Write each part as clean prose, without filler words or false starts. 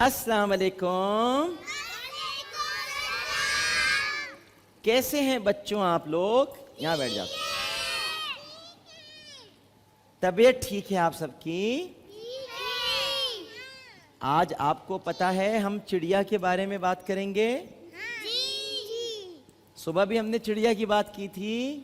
السلام علیکم. کیسے ہیں بچوں آپ لوگ؟ یہاں بیٹھ جاؤ. طبیعت ٹھیک ہے آپ سب کی؟ آج آپ کو پتا ہے ہم چڑیا کے بارے میں بات کریں گے. صبح بھی ہم نے چڑیا کی بات کی تھی.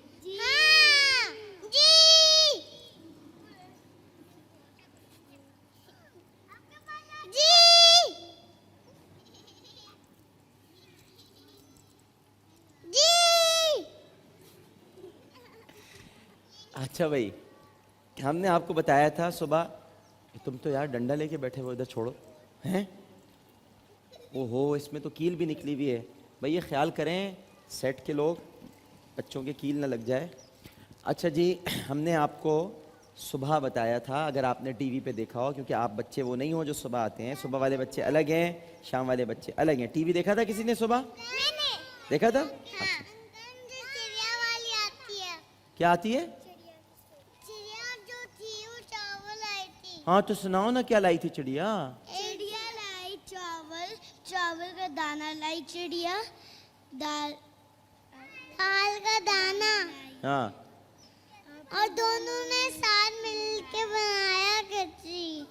اچھا بھائی، ہم نے آپ کو بتایا تھا صبح. تم تو یار ڈنڈا لے کے بیٹھے ہو، ادھر چھوڑو. ہیں او ہو، اس میں تو کیل بھی نکلی ہوئی ہے. بھائی یہ خیال کریں سیٹ کے لوگ، بچوں کے کیل نہ لگ جائے. اچھا جی، ہم نے آپ کو صبح بتایا تھا، اگر آپ نے ٹی وی پہ دیکھا ہو، کیونکہ آپ بچے وہ نہیں ہو جو صبح آتے ہیں. صبح والے بچے الگ ہیں، شام والے بچے الگ ہیں. ٹی وی دیکھا تھا کسی نے صبح؟ دیکھا تھا. اچھا کیا آتی ہے؟ ہاں تو سناؤ نا، کیا لائی تھی چڑیا؟ چڑیا لائی چاول، چاول کا دانا لائی چڑیا، دال کا دانا. ہاں، اور دونوں نے ساتھ مل کے بنایا کھچڑی.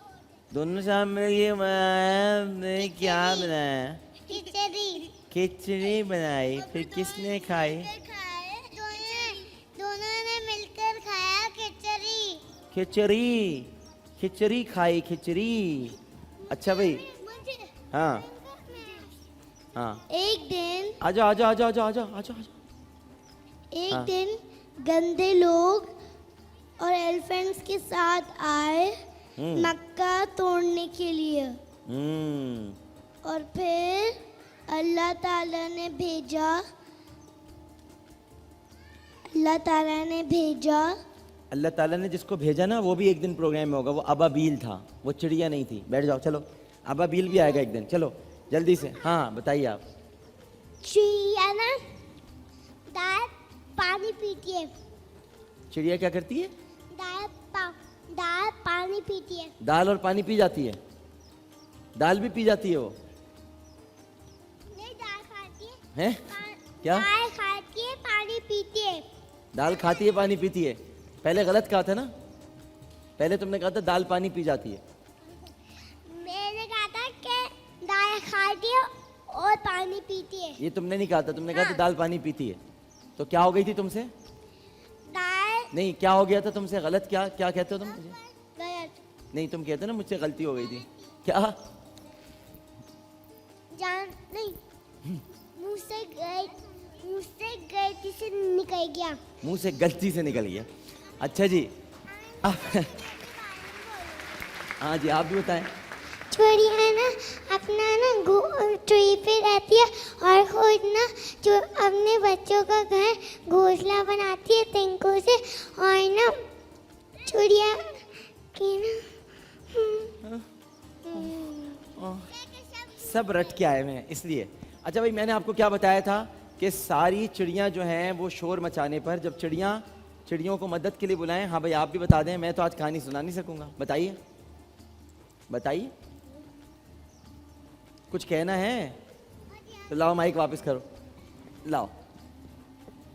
دونوں ساتھ مل کے بنایا. نے کیا بنایا؟ کھچڑی. کھچڑی بنائی. پھر کس نے کھائی؟ دونوں نے مل کر کھایا کھچڑی. کھچڑی. کھچڑی کھائی، کھچڑی. اچھا بھائی. ہاں ہاں، ایک دن آجا آجا آجا آجا آجا آجا. ایک دن گندے لوگ اور ایلیفینٹس کے ساتھ آئے مکہ توڑنے کے لیے. اور پھر اللہ تعالیٰ نے بھیجا اللہ تعالیٰ نے جس کو بھیجا نا، وہ بھی ایک دن پروگرام میں ہوگا. وہ ابابیل تھا، وہ چڑیا نہیں تھی. بیٹھ جاؤ، چلو. ابابیل بھی آئے گا ایک دن. چلو جلدی سے. ہاں بتائیے آپ. چڑیا نا دال پانی پیتی ہے. چڑیا کیا کرتی ہے؟ دال پانی پیتی ہے. دال اور پانی پی جاتی ہے؟ دال بھی پی جاتی ہے وہ؟ نہیں، دال کھاتی ہے. ہیں کیا؟ دال کھاتی ہے، پانی پیتی ہے. دال کھاتی ہے، پانی پیتی ہے. پہلے غلط کہا تھا نا. پہلے تم نے کہا تھا دال پانی پی جاتی ہے. میں نے کہا تھا کہ دال کھاتی ہے اور پانی پیتی ہے. یہ تم نے نہیں کہا تھا، تم نے کہا تھا دال پانی پیتی ہے. تو کیا ہو گئی تھی تم سے؟ دال نہیں، کیا ہو گیا تھا تم سے؟ غلط کیا کہتے ہو تم مجھے؟ غلط. نہیں، تم کہتے نا مجھ سے غلطی ہو گئی تھی. کیا؟ نہیں، منہ سے غلطی سے نکل گیا. منہ سے غلطی سے نکل گیا. اچھا جی. ہاں جی، آپ بھی بتائیں. چڑیا نا اپنا نا ٹری پہ رہتی ہے اور خود نا جو اپنے بچوں کا گھر گھونسلہ بناتی ہے تنکوں سے. اور نا چڑیا کی نا سب رٹ کے آئے ہیں اس لیے. اچھا بھائی، میں نے آپ کو کیا بتایا تھا کہ ساری چڑیاں جو ہیں وہ شور مچانے پر، جب چڑیوں کو مدد کے لیے بلائیں. ہاں بھائی آپ بھی بتا دیں، میں تو آج کہانی سنا نہیں سکوں گا. بتائیے بتائیے، کچھ کہنا ہے تو لاؤ مائک واپس کرو. لاؤ.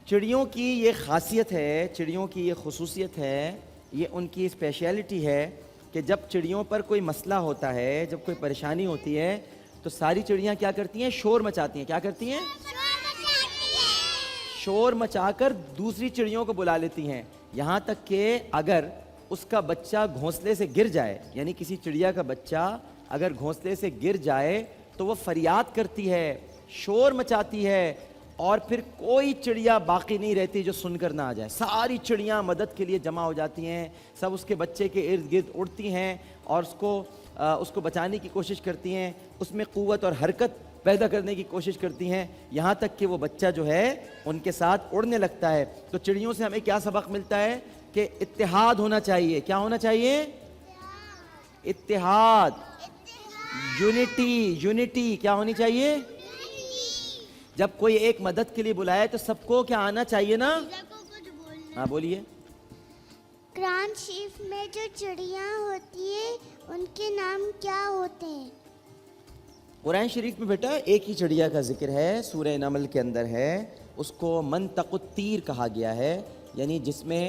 چڑیوں کی یہ خاصیت ہے، چڑیوں کی یہ خصوصیت ہے، یہ ان کی اسپیشلٹی ہے کہ جب چڑیوں پر کوئی مسئلہ ہوتا ہے، جب کوئی پریشانی ہوتی ہے، تو ساری چڑیاں کیا کرتی ہیں؟ شور مچاتی ہیں. کیا کرتی ہیں؟ شور مچا کر دوسری چڑیوں کو بلا لیتی ہیں. یہاں تک کہ اگر اس کا بچہ گھونسلے سے گر جائے، یعنی کسی چڑیا کا بچہ اگر گھونسلے سے گر جائے تو وہ فریاد کرتی ہے، شور مچاتی ہے، اور پھر کوئی چڑیا باقی نہیں رہتی جو سن کر نہ آ جائے. ساری چڑیاں مدد کے لیے جمع ہو جاتی ہیں، سب اس کے بچے کے ارد گرد اڑتی ہیں اور اس کو بچانے کی کوشش کرتی ہیں، اس میں قوت اور حرکت پیدا کرنے کی کوشش کرتی ہیں، یہاں تک کہ وہ بچہ جو ہے ان کے ساتھ اڑنے لگتا ہے. تو چڑیوں سے ہمیں کیا سبق ملتا ہے؟ کہ اتحاد ہونا چاہیے. کیا ہونا چاہیے؟ اتحاد. یونٹی. کیا ہونی چاہیے؟ جب کوئی ایک مدد کے لیے بلائے تو سب کو کیا آنا چاہیے نا؟ ہاں بولیے. قرآن شریف میں جو چڑیاں ہوتی ہیں ان کے نام کیا ہوتے ہیں؟ قرآن شریف میں بیٹا ایک ہی چڑیا کا ذکر ہے، سورہ نمل کے اندر ہے، اس کو منطق الطیر کہا گیا ہے، یعنی جس میں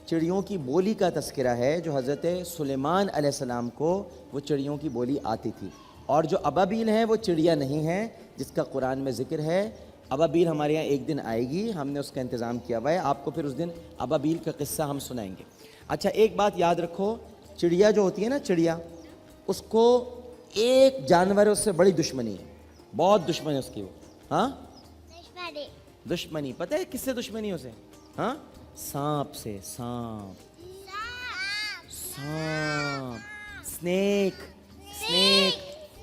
چڑیوں کی بولی کا تذکرہ ہے، جو حضرت سلیمان علیہ السلام کو وہ چڑیوں کی بولی آتی تھی۔ اور جو ابابیل ہیں وہ چڑیا نہیں ہیں جس کا قرآن میں ذکر ہے۔ ابابیل ہمارے یہاں ایک دن آئے گی، ہم نے اس کا انتظام کیا ہوا ہے، آپ کو پھر اس دن ابابیل کا قصہ ہم سنائیں گے۔ اچھا ایک بات یاد رکھو، چڑیا جو ہوتی ہے نا، چڑیا، اس کو ایک جانور ہے اس سے بڑی دشمنی ہے، بہت دشمنی اس کی وہ، ہاں دشمنی، پتہ ہے کس سے دشمنی اسے؟ ہاں سانپ سے، سانپ،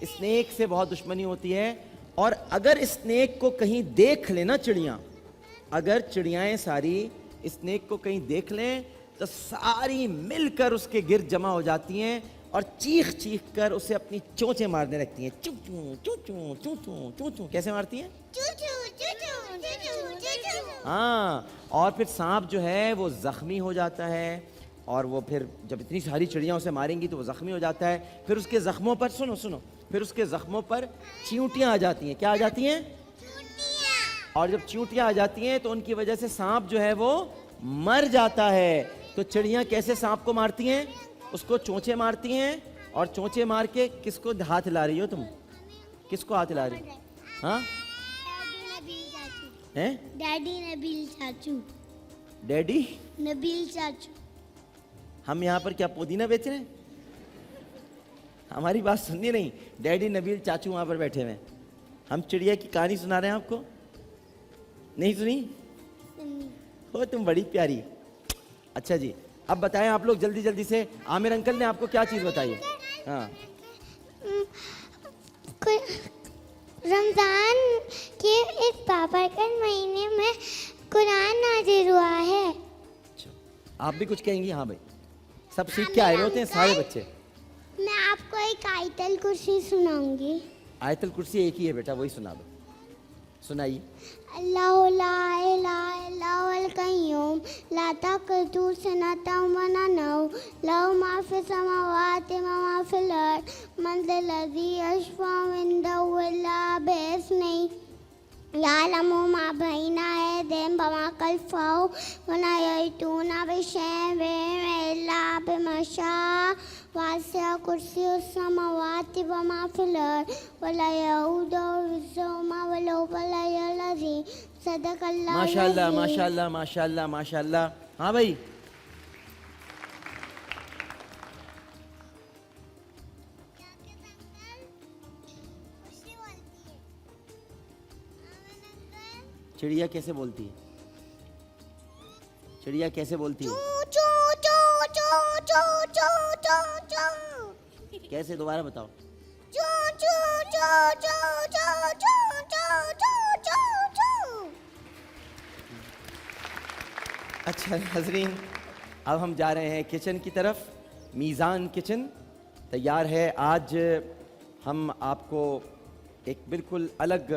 اسنیک سے بہت دشمنی ہوتی ہے۔ اور اگر اسنیک کو کہیں دیکھ لیں نا چڑیاں، اگر چڑیائیں ساری اسنیک کو کہیں دیکھ لیں تو ساری مل کر اس کے گرد جمع ہو جاتی ہیں اور چیخ چیخ کر اسے اپنی چونچیں مارنے لگتی ہیں، چوں چوں چوں چوں چوں چوں چوں چوں، کیسے مارتی ہیں؟ ہاں، اور پھر سانپ جو ہے وہ زخمی ہو جاتا ہے، اور وہ پھر جب اتنی ساری چڑیاں اسے ماریں گی تو وہ زخمی ہو جاتا ہے، پھر اس کے زخموں پر سنو پھر اس کے زخموں پر چیونٹیاں آ جاتی ہیں۔ کیا آ جاتی ہیں؟ اور جب چیونٹیاں آ جاتی ہیں تو ان کی وجہ سے سانپ جو ہے وہ مر جاتا ہے۔ تو چڑیاں کیسے سانپ کو مارتی ہیں؟ اس کو چونچے مارتی ہیں، اور چونچے مار کے کس کو ہاتھ لا رہی ہو تم؟ کس کو ہاتھ لا رہی ہو؟ ہاں ڈیڈی نبیل چاچو، ڈیڈی نبیل چاچو۔ ہم یہاں پر کیا پودینہ بیچ رہے ہیں؟ ہماری بات سننی نہیں، ڈیڈی نبیل چاچو وہاں پر بیٹھے ہوئے ہیں۔ ہم چڑیا کی کہانی سنا رہے ہیں آپ کو، نہیں سنی؟ ہو تم بڑی پیاری۔ اچھا جی، اب بتائیں آپ لوگ جلدی جلدی سے، عامر انکل نے آپ کو کیا چیز بتائی ہے؟ ہاں رمضان کے اس بابرکت مہینے میں قرآن نازل ہوا ہے۔ اچھا آپ بھی کچھ کہیں گی؟ ہاں بھائی، سب سیکھ کے آئے ہوئے ہوتے ہیں سارے بچے۔ میں آپ کو ایک آیت الکرسی سناؤں گی۔ آیت الکرسی ایک ہی ہے بیٹا، وہی سنا دو، سنائیے۔ اللہ لا الہ الا هو القیوم لا تأخذہ سنۃ ولا نوم لہ ما فی السماوات وما فی الارض من ذا الذی یشفع عنده الا بإذنہ یعلم ما بین ایدیہم وما خلفہم ولا یحیطون بشیء الا بما شاء وسع کرسیہ السماوات وما فی الارض ولا یئودہ حفظہما وہو العلی العظیم۔ صدق اللہ ماشاء اللہ العظیم۔ ماشاء اللہ ماشاء اللہ ماشاء اللہ۔ ہاں بھائی، چڑیا کیسے بولتی ہے؟ چڑیا کیسے بولتی ہے؟ کیسے؟ دوبارہ بتاؤ۔ اچھا ناظرین، اب ہم جا رہے ہیں کچن کی طرف۔ میزان کچن تیار ہے۔ آج ہم آپ کو ایک بالکل الگ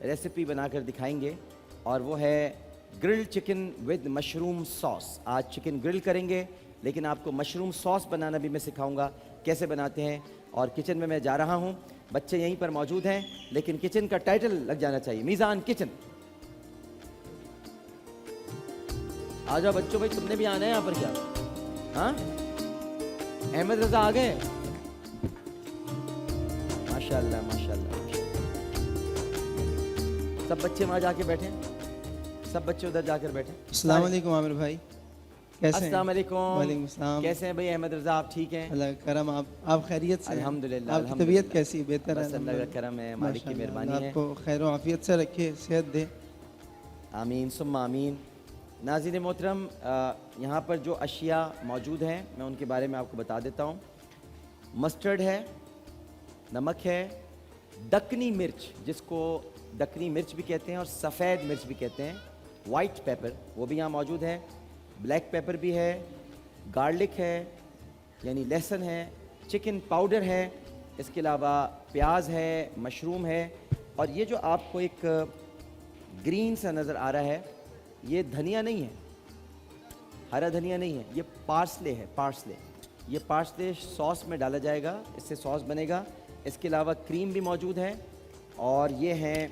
ریسیپی بنا کر دکھائیں گے، اور وہ ہے گرل چکن ود مشروم ساس۔ آج چکن گرل کریں گے، لیکن آپ کو مشروم ساس بنانا بھی میں سکھاؤں گا کیسے بناتے ہیں۔ اور کچن میں جا رہا ہوں، بچے یہیں پر موجود ہیں، لیکن کچن کا ٹائٹل لگ جانا چاہیے، میزان کچن۔ آ جاؤ بچوں، بھائی تم نے بھی آنا ہے یہاں پر کیا؟ ہاں احمد رضا آ گئے؟ ماشاء اللہ ماشاء اللہ۔ سب بچے وہاں جا کے بیٹھے، سب بچے ادھر جا کر بیٹھے۔ السلام علیکم عامر بھائی، کیسے ہیں؟ السلام علیکم۔ وعلیکم السلام۔ کیسے ہیں بھائی احمد رضا؟ آپ ٹھیک ہیں؟ اللہ کا کرم، آپ خیریت سے ہیں؟ الحمدللہ۔ آپ کی طبیعت کیسی؟ بہتر ہے؟ بس اللہ کا کرم ہے، مالک کی مہربانی ہے۔ آپ کو خیر و عافیت سے رکھے، صحت دے۔ آمین ثم آمین۔ ناظرین محترم، یہاں پر جو اشیاء موجود ہیں میں ان کے بارے میں آپ کو بتا دیتا ہوں۔ مسٹرڈ ہے، نمک ہے، دکنی مرچ جس کو دکنی مرچ بھی کہتے ہیں اور سفید مرچ بھی کہتے ہیں، وائٹ پیپر وہ بھی یہاں موجود ہے، بلیک پیپر بھی ہے، گارلک ہے یعنی لہسن ہے، چکن پاؤڈر ہے، اس کے علاوہ پیاز ہے، مشروم ہے، اور یہ جو آپ کو ایک گرین سا نظر آ رہا ہے یہ دھنیا نہیں ہے، ہرا دھنیا نہیں ہے، یہ پارسلے ہے، پارسلے۔ یہ پارسلے ساس میں ڈالا جائے گا، اس سے ساس بنے گا، اس کے علاوہ کریم بھی موجود ہے، اور یہ ہیں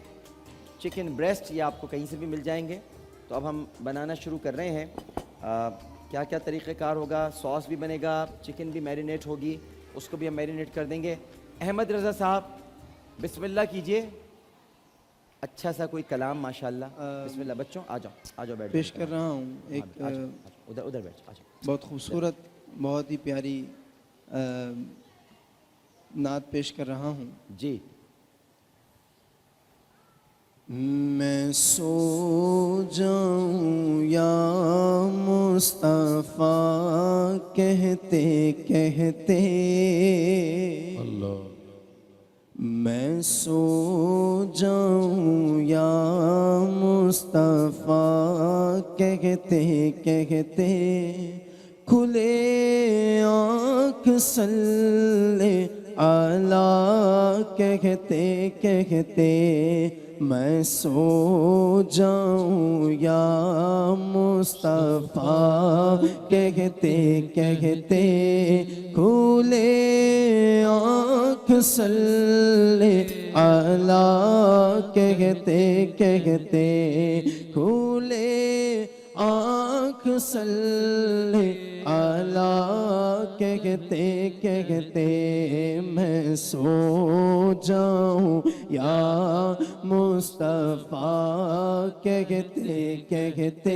چکن بریسٹ، یہ آپ کو کہیں سے بھی مل جائیں گے۔ تو اب ہم بنانا شروع کر رہے ہیں۔ کیا کیا طریقہ کار ہوگا؟ سوس بھی بنے گا، چکن بھی میرینیٹ ہوگی، اس کو بھی ہم میرینیٹ کر دیں گے۔ احمد رضا صاحب بسم اللہ کیجئے، اچھا سا کوئی کلام ماشاءاللہ۔ بسم اللہ بچوں، آ جاؤ بیٹھ پیش کر رہا ہوں ایک ادھر بیٹھ جاؤ، آ جاؤ۔ بہت خوبصورت، بہت ہی پیاری نعت پیش کر رہا ہوں۔ جی۔ میں سو جاؤں یا مصطفیٰ کہتے کہتے، میں سو جاؤں یا مصطفیٰ کہتے کہتے، کھلے آنکھ صلی علی کہتے کہتے، میں سو جاؤں یا مصطفیٰ کہتے کہتے، کھلے آنکھ صلی علی کہتے کہتے، کھلے آنکھ صلی علی کہتے کہتے، میں سو جاؤں یا مصطفیٰ کہتے کہتے،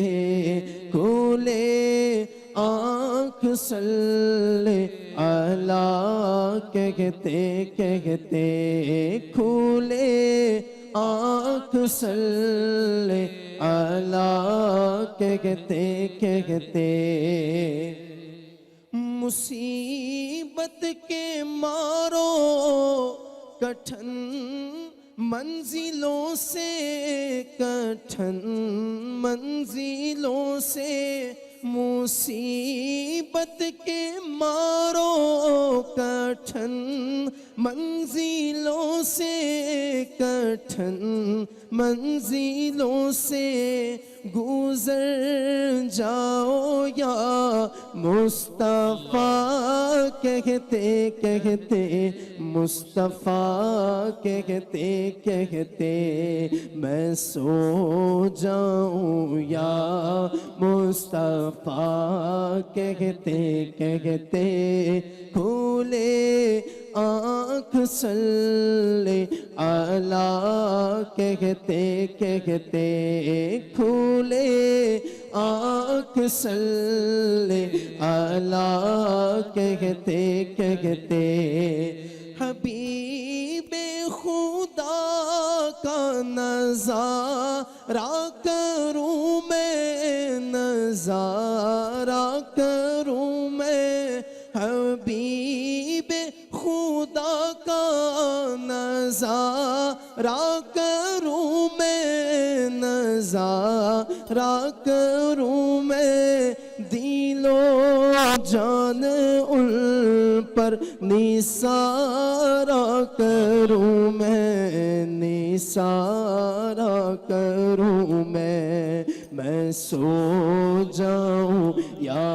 کھلے آنکھ صلی علی کہتے کہتے، کھلے آنکھ صلی علی کہتے کہتے، مصیبت کے مارو کٹھن منزلوں سے، کٹھن منزلوں سے، مصیبت کے مارو کٹھن منزلوں سے، کٹھن منزلوں سے، گزر جاؤ یا مصطفیٰ کہتے کہتے، مصطفیٰ کہتے کہتے، میں سو جاؤں یا مصطفیٰ کہتے کہتے، کھلے آنکھ صلی علی کہتے کہتے، کھلے آنکھ صلی علی کہتے کہتے، حبیب خدا کا نظارہ کروں میں، نظارہ کروں میں، حبیب خدا کا نظارہ کروں میں، نظارہ کروں میں، دل و جان ان پر نثارہ کروں میں، نثارہ کروں میں سو جاؤں یا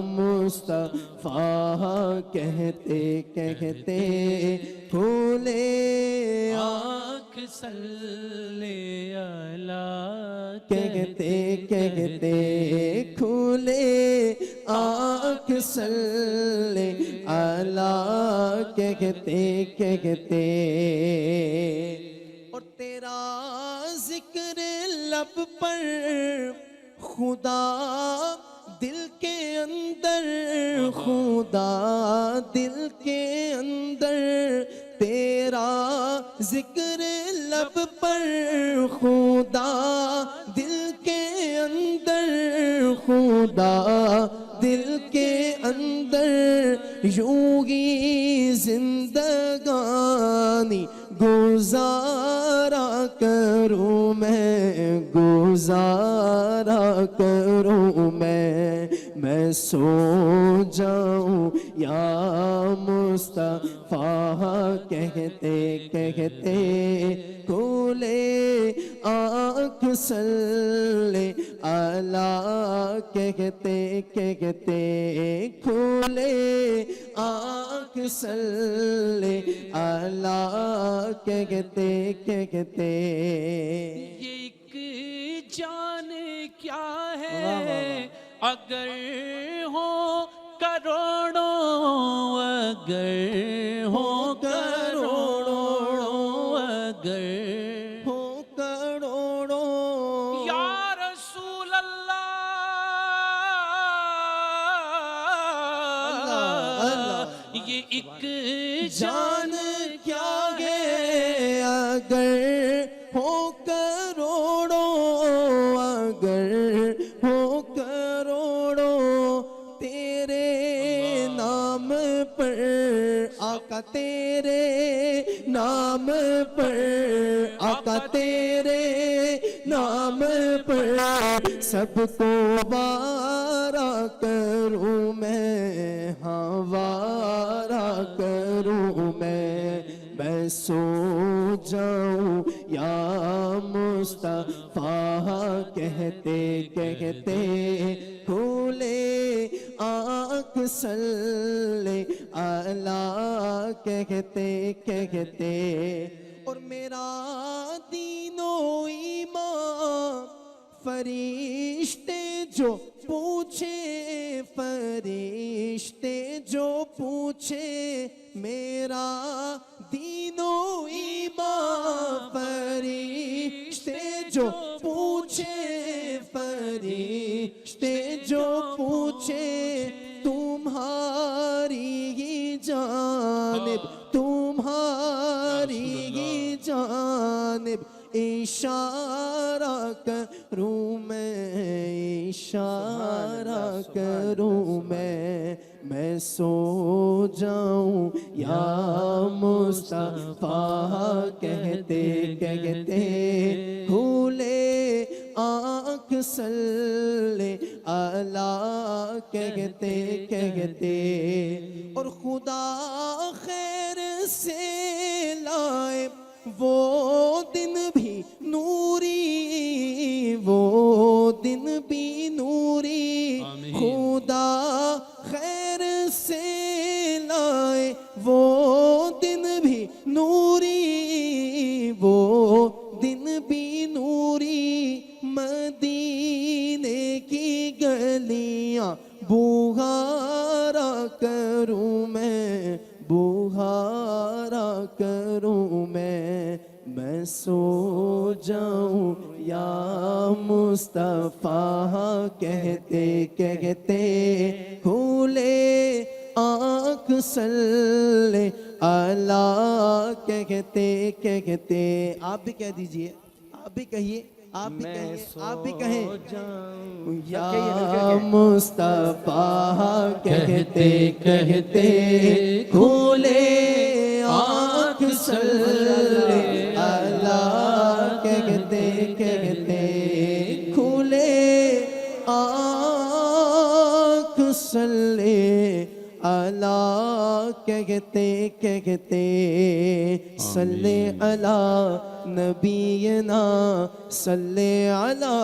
مصطفیٰ کہتے کہتے، کھلے آنکھ صلی علی کہتے کہتے، کھلے آنکھ صلی علی کہتے کہتے، اور تیرا ذکر لب پر خدا دل کے اندر، خدا دل کے اندر، تیرا ذکر لب پر خدا دل کے اندر، خدا دل کے اندر، یوں ہی زندگانی گزارا کروں میں، گزارا کروں میں سو جاؤں یا مصطفیٰ کہتے کہتے، کھلے آنکھ صلی علی کہتے کہتے، کھلے آنکھ سلے اللہ کہتے یہ ایک جان کیا ہے اگر ہو کروڑوں، اگر ہو کروڑوں، اگر ہو کروڑوں یا رسول اللہ یہ ایک جان کیا ہے اگر ہو کروڑوں، اگر ہو کروڑوں تیرے نام پر آقا، تیرے نام پر آقا، تیرے نام پر سب کو وارا کروں میں، ہاں وارا کروں میں سو جاؤں یا مصطفیٰ کہتے کھولے آنکھ سلے اللہ کہتے اور میرا دین و ایمان فرشتے جو پوچھے، فرشتے جو پوچھے میرا دین و ایمان فرشتے جو پوچھے، فرشتے جو پوچھے تمہاری ہی جانب، تمہاری ہی جانب اشارہ کروں میں، اشارہ کروں میں سو جاؤں یا مصطفیٰ کہتے کھولے آنکھ سلے اللہ کہتے اور خدا خیر سے لائے وہ دن بھی نوری، وہ دن بھی نوری خدا خیر سے لائے وہ دن بھی نوری، وہ دن بھی نوری مدینے کی گلیاں بہارا کروں میں، بہارا کروں میں سو جاؤں یا مصطفیٰ کہتے کھولے آنکھ سلے اللہ کہتے آپ بھی کہہ دیجئے، آپ بھی کہیے، آپ بھی کہیں، آپ بھی کہیں یا مصطفیٰ کہتے کھولے آنکھ سلے اللہ کہتے کھولے آنکھ سلے اللہ کہتے صلی علی نبینا صلی علی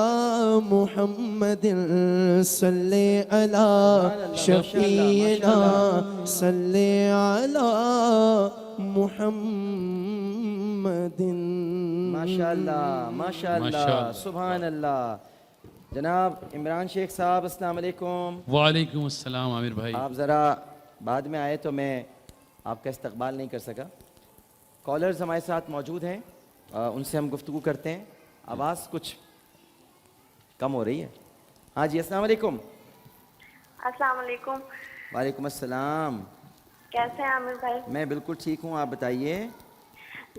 محمد صلی علی شفیعنا صلی علی محمد۔ ماشاءاللہ ماشاءاللہ سبحان اللہ۔ جناب عمران شیخ صاحب السلام علیکم۔ وعلیکم السلام عامر بھائی۔ آپ ذرا بعد میں آئے تو میں آپ کا استقبال نہیں کر سکا۔ کالرز ہمارے ساتھ موجود ہیں، ان سے ہم گفتگو کرتے ہیں۔ آواز کچھ کم ہو رہی ہے۔ ہاں جی السلام علیکم۔ السلام علیکم۔ وعلیکم السلام۔ کیسے ہیں عامر بھائی؟ میں بالکل ٹھیک ہوں، آپ بتائیے۔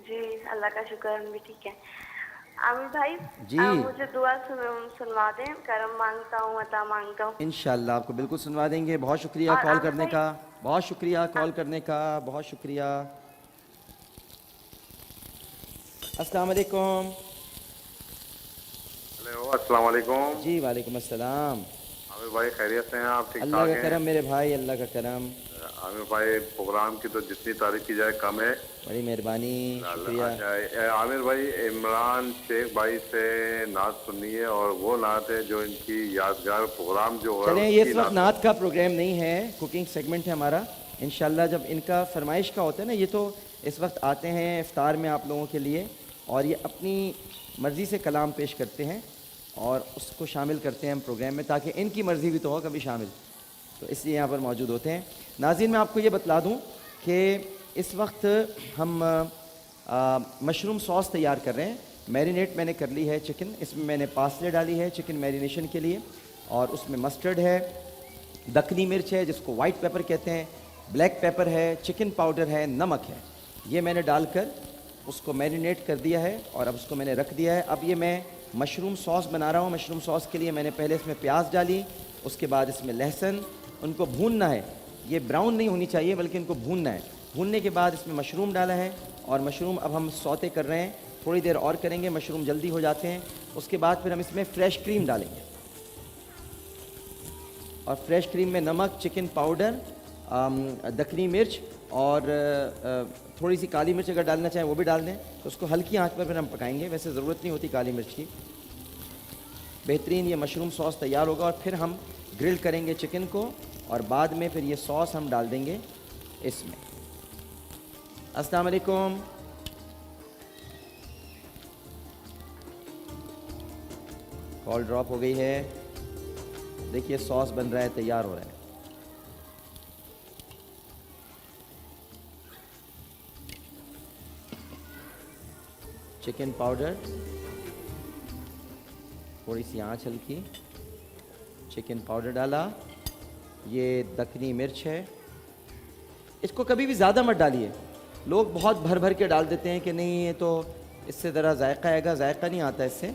جی اللہ کا شکر، ہم بھی ٹھیک ہے۔ عامر بھائی جی مجھے دعا سنوا دیں، کرم مانگتا ہوں، عطا مانگتا ہوں۔ انشاءاللہ آپ کو بالکل سنوا دیں گے۔ بہت شکریہ اور کال عامر کرنے بھائی، کا، بہت شکریہ کال کرنے کا، بہت شکریہ۔ السلام علیکم۔ ہیلو السلام علیکم۔ جی وعلیکم السلام۔ عامر بھائی خیریت سے ہیں آپ؟ ٹھیک اللہ ٹھاک کا ہیں؟ کرم میرے بھائی، اللہ کا کرم۔ عامر بھائی پروگرام کی تو جتنی تعریف کی جائے کم ہے۔ بڑی مہربانی، شکریہ۔ اچھا عامر بھائی عمران شیخ بھائی سے نعت سننی ہے، اور وہ نعت ہے جو ان کی یادگار پروگرام جو ہے چلیں یہ اس وقت نعت کا پروگرام نہیں ہے، کوکنگ سیگمنٹ ہے ہمارا، انشاءاللہ جب ان کا فرمائش کا ہوتا ہے نا، یہ تو اس وقت آتے ہیں افطار میں آپ لوگوں کے لیے، اور یہ اپنی مرضی سے کلام پیش کرتے ہیں اور اس کو شامل کرتے ہیں ہم پروگرام میں، تاکہ ان کی مرضی بھی تو ہو کبھی شامل، تو اس لیے یہاں پر موجود ہوتے ہیں۔ ناظرین میں آپ کو یہ بتلا دوں کہ اس وقت ہم مشروم سوس تیار کر رہے ہیں۔ میرینیٹ میں نے کر لی ہے چکن، اس میں نے پاسلے ڈالی ہے چکن میرینیشن کے لیے، اور اس میں مسٹرڈ ہے، دکنی مرچ ہے جس کو وائٹ پیپر کہتے ہیں، بلیک پیپر ہے، چکن پاؤڈر ہے، نمک ہے، یہ میں نے ڈال کر اس کو میرینیٹ کر دیا ہے اور اب اس کو میں نے رکھ دیا ہے۔ اب یہ میں مشروم سوس بنا رہا ہوں۔ مشروم سوس کے لیے میں نے پہلے اس میں پیاز ڈالی، اس کے بعد اس میں لہسن، ان کو بھوننا ہے، یہ براؤن نہیں ہونی چاہیے بلکہ ان کو بھوننا ہے۔ بھوننے کے بعد اس میں مشروم ڈالا ہے، اور مشروم اب ہم سوتے کر رہے ہیں، تھوڑی دیر اور کریں گے، مشروم جلدی ہو جاتے ہیں۔ اس کے بعد پھر ہم اس میں فریش کریم ڈالیں گے، اور فریش کریم میں نمک، چکن پاؤڈر، دکنی مرچ اور تھوڑی سی کالی مرچ اگر ڈالنا چاہیں وہ بھی ڈال دیں، تو اس کو ہلکی آنچ پر پھر ہم پکائیں گے، ویسے ضرورت نہیں ہوتی کالی مرچ کی۔ بہترین یہ مشروم سوس تیار ہوگا، اور پھر ہم گرل کریں گے چکن کو، اور بعد میں پھر یہ سوس ہم ڈال دیں گے اس میں۔ السلام علیکم۔ کال ڈراپ ہو گئی ہے، دیکھیے سوس بن رہا ہے، تیار ہو رہا ہے۔ چکن پاؤڈر، تھوڑی سی آنچ ہلکی، چکن پاؤڈر ڈالا، یہ دکنی مرچ ہے، اس کو کبھی بھی زیادہ مت ڈالیے، لوگ بہت بھر بھر کے ڈال دیتے ہیں کہ نہیں یہ تو اس سے ذرا ذائقہ آئے گا، ذائقہ نہیں آتا اس سے،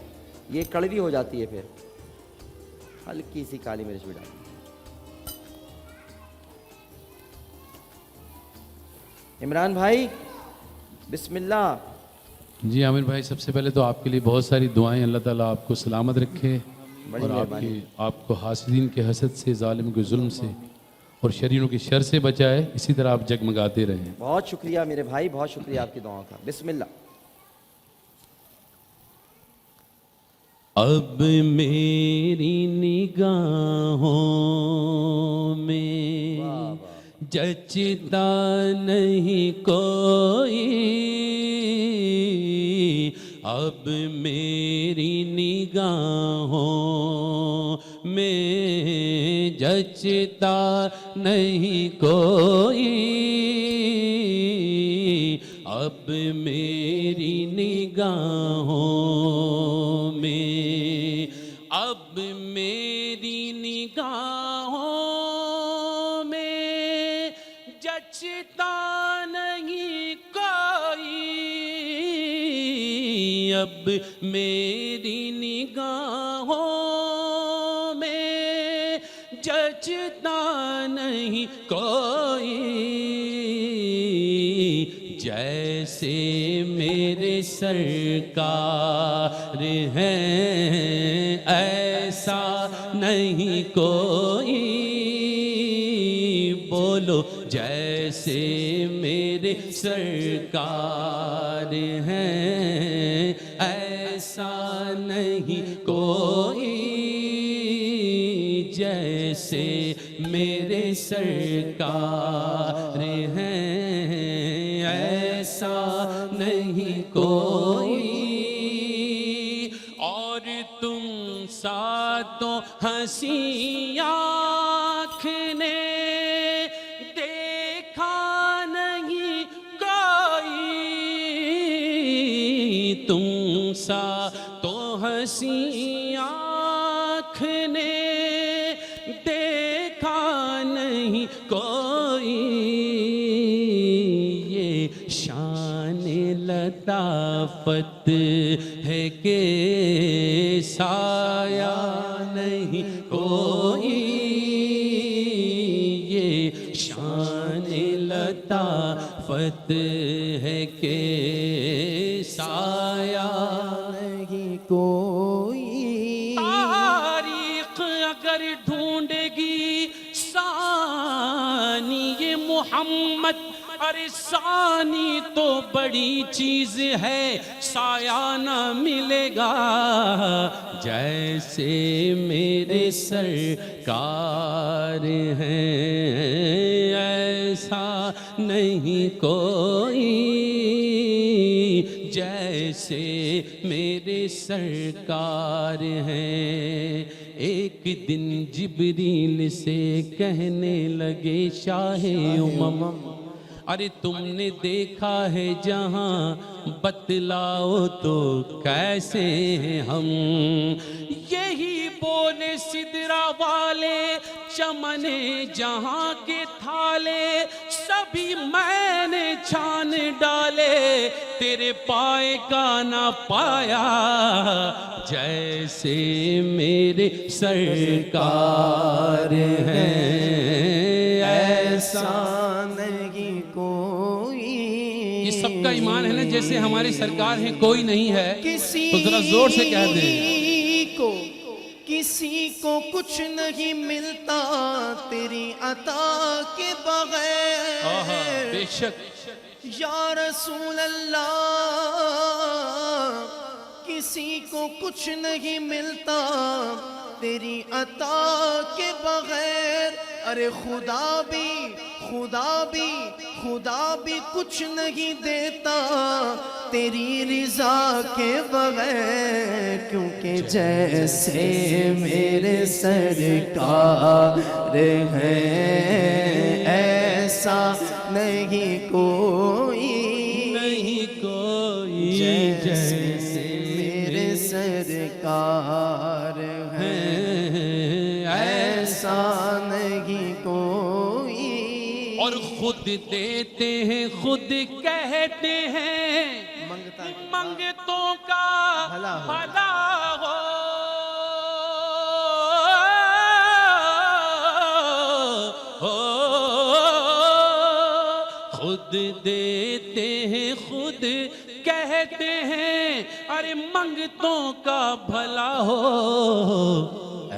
یہ کڑوی ہو جاتی ہے۔ پھر ہلکی سی کالی مرچ بھی ڈالیں۔ عمران بھائی بسم اللہ۔ جی عامر بھائی، سب سے پہلے تو آپ کے لیے بہت ساری دعائیں، اللہ تعالیٰ آپ کو سلامت رکھے اور آپ کو حاسدین کے حسد سے، ظالم کے ظلم سے اور شریروں کی شر سے بچائے، اسی طرح آپ جگمگاتے رہیں۔ بہت شکریہ میرے بھائی، بہت شکریہ آپ کی دعاؤں کا۔ بسم اللہ۔ اب میری نگاہوں میں جچتا نہیں کوئی، اب میری نگاہوں میں جچتا نہیں کوئی، اب میری نگاہوں میں، اب میری نگاہوں میں جچتا نہیں کوئی، اب میری نگاہوں میں جچتا نہیں کوئی، جیسے میرے سرکار ہیں ایسا نہیں کوئی، بولو جیسے میرے سرکار ہیں ایسا نہیں کوئی، جیسے میرے سرکار ہیں ایسا نہیں کوئی، اور تم ساتوں ہنسی آنکھ نے دیکھا نہیں کوئی، تم ساتوں ہنسی آنکھ نے دیکھا نہیں کوئی، یہ شان لطافت ہے کہ سایہ نہیں کوئی، یہ شان لطافت ہے کہ سایہ نہیں کوئی، تاریخ اگر ڈھونڈے گی ثانی محمد، ارے ثانی تو بڑی چیز ہے، سایہ نہ ملے گا جیسے میرے سرکار ہیں، ایسا نہیں کوئی جیسے میرے سرکار ہیں۔ ایک دن جبریل سے کہنے لگے شاہ امم، ارے تم نے دیکھا ہے جہاں بتلاؤ تو کیسے ہیں ہم؟ یہی بولے سدرا والے چمن جہاں کے تھالے سبھی میں نے چھان ڈالے، تیرے پائے کا نہ پایا جیسے میرے سرکار ہیں، ایسا نہیں کوئی۔ یہ سب کا ایمان ہے نا جیسے ہمارے سرکار ہیں کوئی نہیں ہے، تو ذرا زور سے کہہ دیں۔ کسی کو کچھ نہیں ملتا تیری عطا کے بغیر، بے شک یا رسول اللہ، کسی کو کچھ نہیں ملتا تیری عطا کے بغیر، ارے خدا بھی کچھ نہیں دیتا تیری رضا کے بغیر، کیونکہ جیسے میرے سرکار ہیں ایسا نہیں کوئی، جیسے میرے سرکار ہیں ایسا نہیں کوئی۔ اور خود دیتے ہیں خود کہتے ہیں منگتوں کا بھلا ہو، خود دیتے ہیں خود کہتے ہیں ارے منگتوں کا بھلا ہو،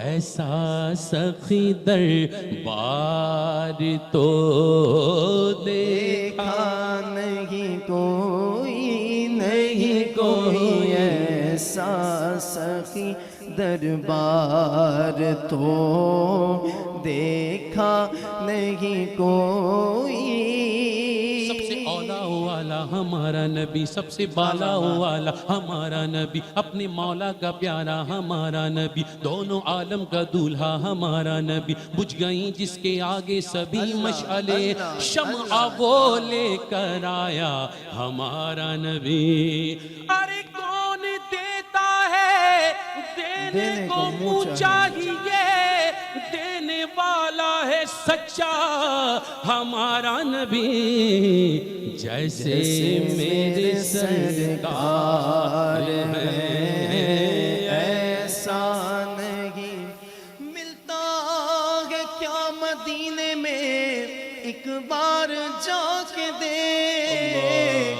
ایسا سخی دربار تو دیکھا نہیں کوئی ایسا سخی دربار تو دیکھا نہیں کوئی۔ سب سے اولا والا ہمارا نبی، سب سے بالا والا ہمارا نبی، اپنے مولا کا پیارا ہمارا نبی، دونوں عالم کا دولہا ہمارا نبی، بجھ گئیں جس کے آگے سبھی مشعلے، شمع وہ لے کر آیا ہمارا نبی۔ ارے کون دیتا ہے دینے کو منہ چاہیے، دینے والا ہے سچا ہمارا نبی، جیسے میرے سرکار ہیں ایسا نہیں ملتا ہے کیا مدینے میں ایک بار جا کے دیکھ،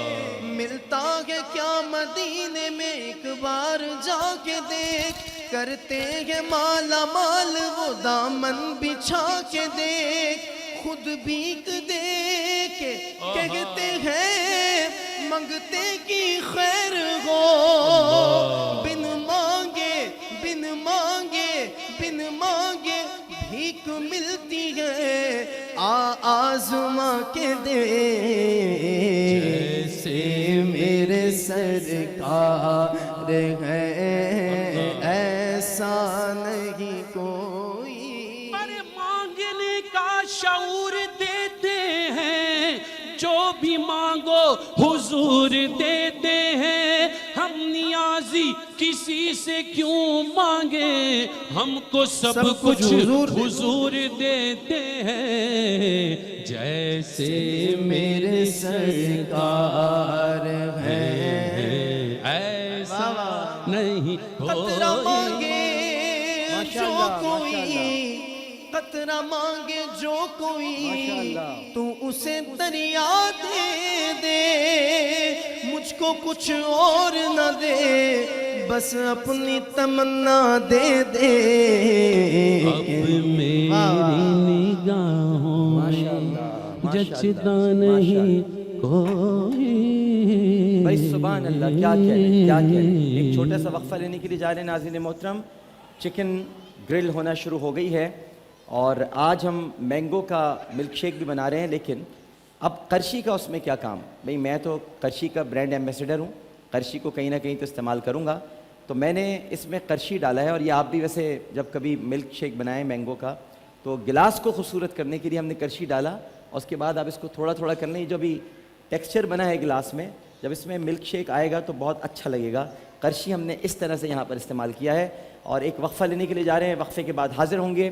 ملتا ہے کیا مدینے میں ایک بار جا کے دیکھ، کرتے ہیں مالا مال وہ دامن بچھا کے دیکھ، خود بھیک دے کے کہتے ہیں منگتے کی خیر ہو، بن مانگے بھیک ملتی ہے، آزما کے دے جیسے میرے سرکار ہیں ایسا نہیں کوئی۔ ارے مانگنے کا شعور دیتے ہیں، جو بھی مانگو حضور دیتے ہیں، ہم نیازی کسی سے کیوں مانگے، ہم کو سب کچھ حضور دیتے ہیں، جیسے میرے سرکار ہیں ایسا نہیں قطرہ مانگے جو کوئی، قطرہ مانگے جو کوئی تو اسے دریا دے دے، مجھ کو کچھ اور نہ دے بس اپنی تمنا دے دے، اب میری نگاہوں میں جچتا نہیں کوئی، بھائی سبحان اللہ، کیا کہہ کیا کہہ ایک چھوٹا سا وقفہ لینے کے لیے جا رہے ہیں ناظرین محترم. چکن گرل ہونا شروع ہو گئی ہے اور آج ہم مینگو کا ملک شیک بھی بنا رہے ہیں. لیکن اب قرشی کا اس میں کیا کام؟ بھئی میں تو قرشی کا برانڈ ایمبیسڈر ہوں، قرشی کو کہیں نہ کہیں تو استعمال کروں گا. تو میں نے اس میں قرشی ڈالا ہے. اور یہ آپ بھی ویسے جب کبھی ملک شیک بنائیں مینگو کا تو گلاس کو خوبصورت کرنے کے لیے ہم نے قرشی ڈالا. اور اس کے بعد آپ اس کو تھوڑا تھوڑا کر لیں. جو بھی ٹیکسچر بنا ہے گلاس میں، جب اس میں ملک شیک آئے گا تو بہت اچھا لگے گا. قرشی ہم نے اس طرح سے یہاں پر استعمال کیا ہے. اور ایک وقفہ لینے کے لیے جا رہے ہیں، وقفے کے بعد حاضر ہوں گے.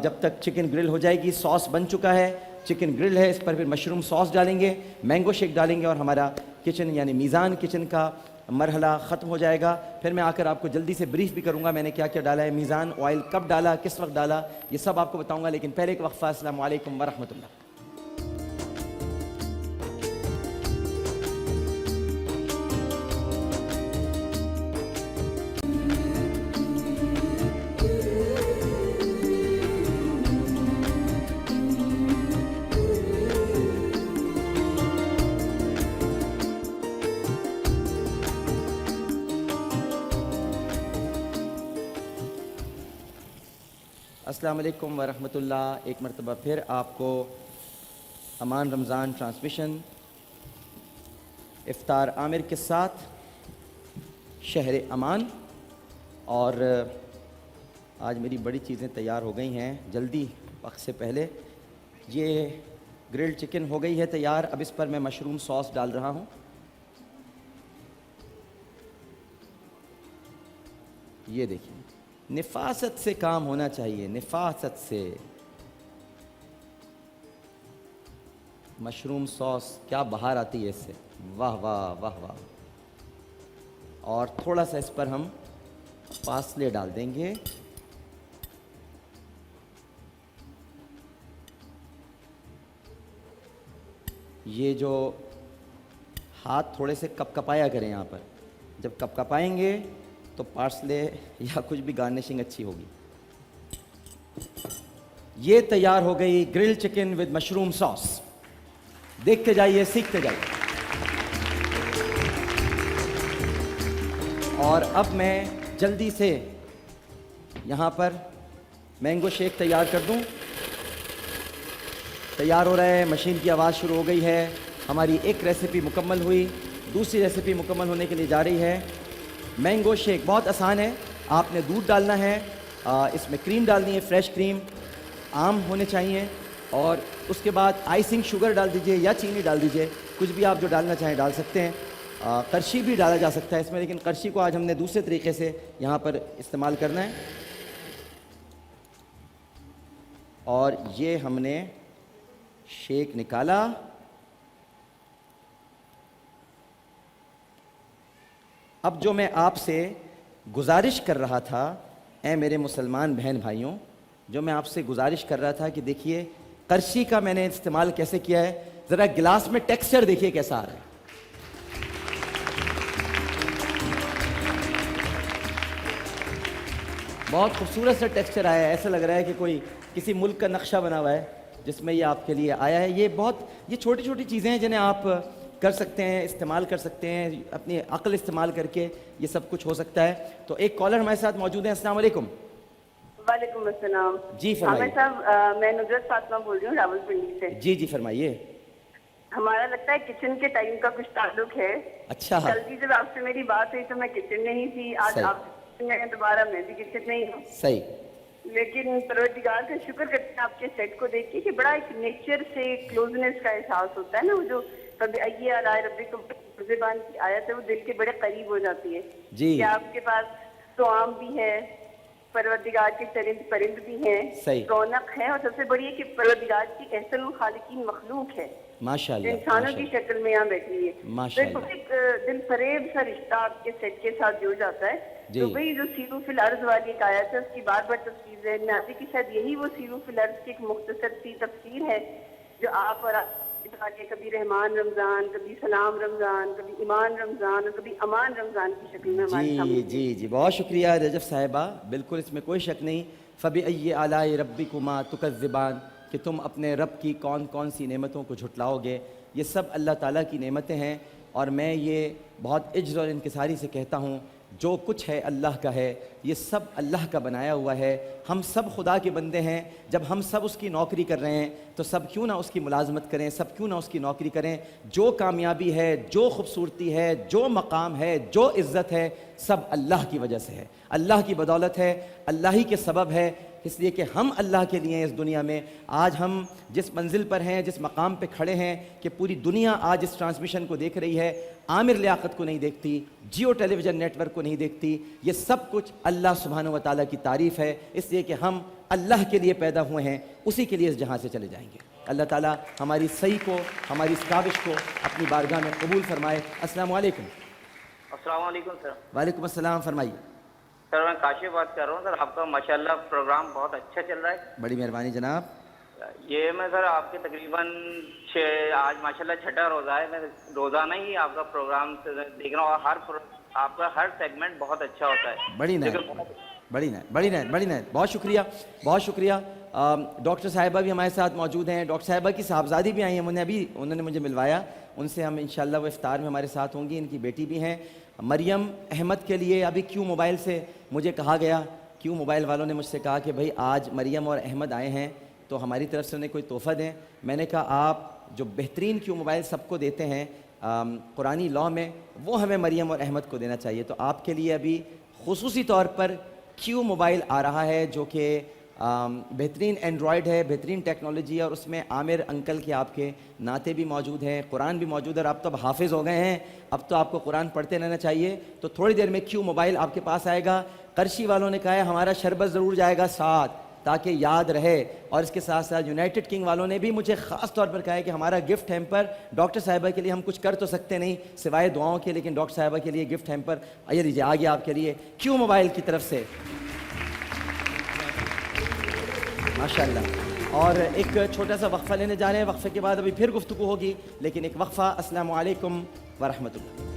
جب تک چکن گرل ہو جائے گی. ساس بن چکا ہے، چکن گرل ہے، اس پر پھر مشروم ساس ڈالیں گے، مینگو شیک ڈالیں گے اور ہمارا کچن یعنی میزان کچن کا مرحلہ ختم ہو جائے گا. پھر میں آ کر آپ کو جلدی سے بریف بھی کروں گا میں نے کیا کیا ڈالا ہے، میزان آئل کب ڈالا، کس وقت ڈالا، یہ سب آپ کو بتاؤں گا. لیکن پہلے ایک وقفہ. السلام علیکم ورحمۃ اللہ. السلام علیکم ورحمۃ اللہ. ایک مرتبہ پھر آپ کو امان رمضان ٹرانسمیشن افطار عامر کے ساتھ شہر امان. اور آج میری بڑی چیزیں تیار ہو گئی ہیں جلدی وقت سے پہلے. یہ گرلڈ چکن ہو گئی ہے تیار. اب اس پر میں مشروم ساس ڈال رہا ہوں. یہ دیکھیں، نفاست سے کام ہونا چاہیے، نفاست سے. مشروم ساس کیا بہار آتی ہے اس سے، واہ واہ واہ واہ. اور تھوڑا سا اس پر ہم پارسلے ڈال دیں گے. یہ جو ہاتھ تھوڑے سے کپ کپایا کریں یہاں پر، جب کپ کپائیں گے تو پارسلے یا کچھ بھی گارنشنگ اچھی ہوگی. یہ تیار ہو گئی گرل چکن ود مشروم ساس. دیکھتے جائیے، سیکھتے جائیے. اور اب میں جلدی سے یہاں پر مینگو شیک تیار کر دوں. تیار ہو رہا ہے، مشین کی آواز شروع ہو گئی ہے. ہماری ایک ریسیپی مکمل ہوئی، دوسری ریسیپی مکمل ہونے کے لیے جا رہی ہے. مینگو شیک بہت آسان ہے. آپ نے دودھ ڈالنا ہے، اس میں کریم ڈالنی ہے، فریش کریم عام ہونے چاہیے. اور اس کے بعد آئسنگ شوگر ڈال دیجئے یا چینی ڈال دیجئے، کچھ بھی آپ جو ڈالنا چاہیں ڈال سکتے ہیں. قرشی بھی ڈالا جا سکتا ہے اس میں، لیکن قرشی کو آج ہم نے دوسرے طریقے سے یہاں پر استعمال کرنا ہے. اور یہ ہم نے شیک نکالا. اب جو میں آپ سے گزارش کر رہا تھا، اے میرے مسلمان بہن بھائیوں، جو میں آپ سے گزارش کر رہا تھا کہ دیکھیے قرشی کا میں نے استعمال کیسے کیا ہے. ذرا گلاس میں ٹیکسچر دیکھیے کیسا آ رہا ہے. بہت خوبصورت سا ٹیکسچر آیا ہے. ایسا لگ رہا ہے کہ کوئی کسی ملک کا نقشہ بنا ہوا ہے جس میں یہ آپ کے لیے آیا ہے. یہ چھوٹی چھوٹی چیزیں ہیں جنہیں آپ کر سکتے ہیں، استعمال کر سکتے ہیں. اپنی عقل استعمال کر کے یہ سب کچھ ہو سکتا ہے. تو ایک کالر ہمارے ساتھ موجود ہیں. السلام علیکم. وعلیکم السلام. جی فرمائیے. عامر صاحب، میں نصرت فاطمہ بول رہی ہوں راولپنڈی سے. جی جی فرمائیے. ہمارا لگتا ہے کچن کے ٹائم کا کچھ تعلق ہے. اچھا. کل بھی جب آپ سے میری بات ہوئی تو میں کچن میں ہی تھی. آج صحیح. آپ کچن میں ہیں، دوبارہ میں بھی کچن میں ہی ہوں. صحیح. لیکن پروردگار کا شکر کرتے ہیں آپ کے سیٹ کو دیکھ کے کہ بڑا ایک نیچر سے کلوزنس کا احساس ہوتا ہے نا. وہ جو کبھی آئیے علی ربکم زبان کی آیت ہے، وہ دل کے بڑے قریب ہو جاتی ہے. جی. کہ آپ کے پاس طعام بھی ہے، پروردگار کے چرند پرند بھی ہیں، رونق ہے، اور سب سے بڑی ہے کہ پروردگار کی احسن الخالقین مخلوق ہے ماشاءاللہ، انسانوں کی شکل میں یہاں بیٹھی ہے. ماشاءاللہ. ایک دل فریب سا رشتہ آپ کے سیٹ کے ساتھ جڑ جاتا ہے. جی. تو وہی جو سیرو فی الارض والی ایک آیت ہے، اس کی بار بار تفسیر ذہن میں آتی ہے کہ شاید یہی وہ سیرو فی الارض کی ایک مختصر سی تفسیر ہے جو آپ اور کبھی رحمان رمضان، کبھی سلام رمضان، کبھی ایمان رمضان، اور کبھی امان رمضان کی شکل میں ہمارے سامنے. جی جی بہت شکریہ رجب صاحبہ. بالکل اس میں کوئی شک نہیں. فَبِأَيِّ آلَاءِ رَبِّكُمَا تُكَذِّبَانِ، کہ تم اپنے رب کی کون کون سی نعمتوں کو جھٹلاؤ گے. یہ سب اللہ تعالیٰ کی نعمتیں ہیں. اور میں یہ بہت عجز اور انکساری سے کہتا ہوں جو کچھ ہے اللہ کا ہے، یہ سب اللہ کا بنایا ہوا ہے، ہم سب خدا کے بندے ہیں، جب ہم سب اس کی نوکری کر رہے ہیں تو سب کیوں نہ اس کی ملازمت کریں، سب کیوں نہ اس کی نوکری کریں۔ جو کامیابی ہے، جو خوبصورتی ہے، جو مقام ہے، جو عزت ہے، سب اللہ کی وجہ سے ہے، اللہ کی بدولت ہے، اللہ ہی کے سبب ہے، اس لیے کہ ہم اللہ کے لیے ہیں اس دنیا میں۔ آج ہم جس منزل پر ہیں، جس مقام پہ کھڑے ہیں کہ پوری دنیا آج اس ٹرانسمیشن کو دیکھ رہی ہے، عامر لیاقت کو نہیں دیکھتی، جیو ٹیلی ویژن نیٹ ورک کو نہیں دیکھتی، یہ سب کچھ اللہ سبحانہ و تعالیٰ کی تعریف ہے، اس لیے کہ ہم اللہ کے لیے پیدا ہوئے ہیں، اسی کے لیے اس جہاں سے چلے جائیں گے۔ اللہ تعالیٰ ہماری صحیح کو، ہماری اس کاوش کو اپنی بارگاہ میں قبول فرمائے۔ السلام علیکم۔ السلام علیکم سر۔ وعلیکم السلام، فرمائیے۔ سر میں کاشف بات کر رہا ہوں سر، آپ کا ماشاءاللہ پروگرام بہت اچھا چل رہا ہے۔ بڑی مہربانی جناب۔ یہ میں سر آپ کے تقریباً آج ماشاءاللہ چھٹا روزہ ہے، میں روزانہ ہی آپ کا پروگرام دیکھ رہا ہوں، اور آپ کا ہر سیگمنٹ بہت اچھا ہوتا ہے۔ بڑی نہایت بہت شکریہ، بہت شکریہ۔ ڈاکٹر صاحبہ بھی ہمارے ساتھ موجود ہیں، ڈاکٹر صاحبہ کی صاحبزادی بھی آئی ہیں، انہوں نے مجھے ملوایا، ان سے ہم انشاءاللہ وہ افطار میں ہمارے ساتھ ہوں گی۔ ان کی بیٹی بھی ہیں مریم احمد، کے لیے ابھی کیوں موبائل سے مجھے کہا گیا، کیوں موبائل والوں نے مجھ سے کہا کہ بھائی آج مریم اور احمد آئے ہیں تو ہماری طرف سے انہیں کوئی تحفہ دیں۔ میں نے کہا آپ جو بہترین کیوں موبائل سب کو دیتے ہیں قرآنی لاء میں، وہ ہمیں مریم اور احمد کو دینا چاہیے، تو آپ کے لیے ابھی خصوصی طور پر کیوں موبائل آ رہا ہے جو کہ بہترین اینڈرائڈ ہے، بہترین ٹیکنالوجی ہے، اور اس میں عامر انکل کے آپ کے نعتیں بھی موجود ہیں، قرآن بھی موجود ہے، اور آپ تو اب حافظ ہو گئے ہیں، اب تو آپ کو قرآن پڑھتے رہنا چاہیے۔ تو تھوڑی دیر میں کیوں موبائل آپ کے پاس آئے گا۔ قرشی والوں نے کہا ہے ہمارا شربت ضرور جائے گا ساتھ تاکہ یاد رہے، اور اس کے ساتھ ساتھ یونائٹڈ کنگ والوں نے بھی مجھے خاص طور پر کہا ہے کہ ہمارا گفٹ ہیمپر ڈاکٹر صاحبہ کے لیے ہم کچھ کر تو سکتے نہیں سوائے دعاؤں کے، لیکن ڈاکٹر صاحبہ کے لیے گفٹ ہیمپر آئیے لیجیے، آ گیا آپ کے لیے کیوں موبائل کی طرف سے، ماشاءاللہ۔ اور ایک چھوٹا سا وقفہ لینے جا رہے ہیں، وقفے کے بعد ابھی پھر گفتگو ہوگی، لیکن ایک وقفہ۔ السلام علیکم ورحمۃ اللہ۔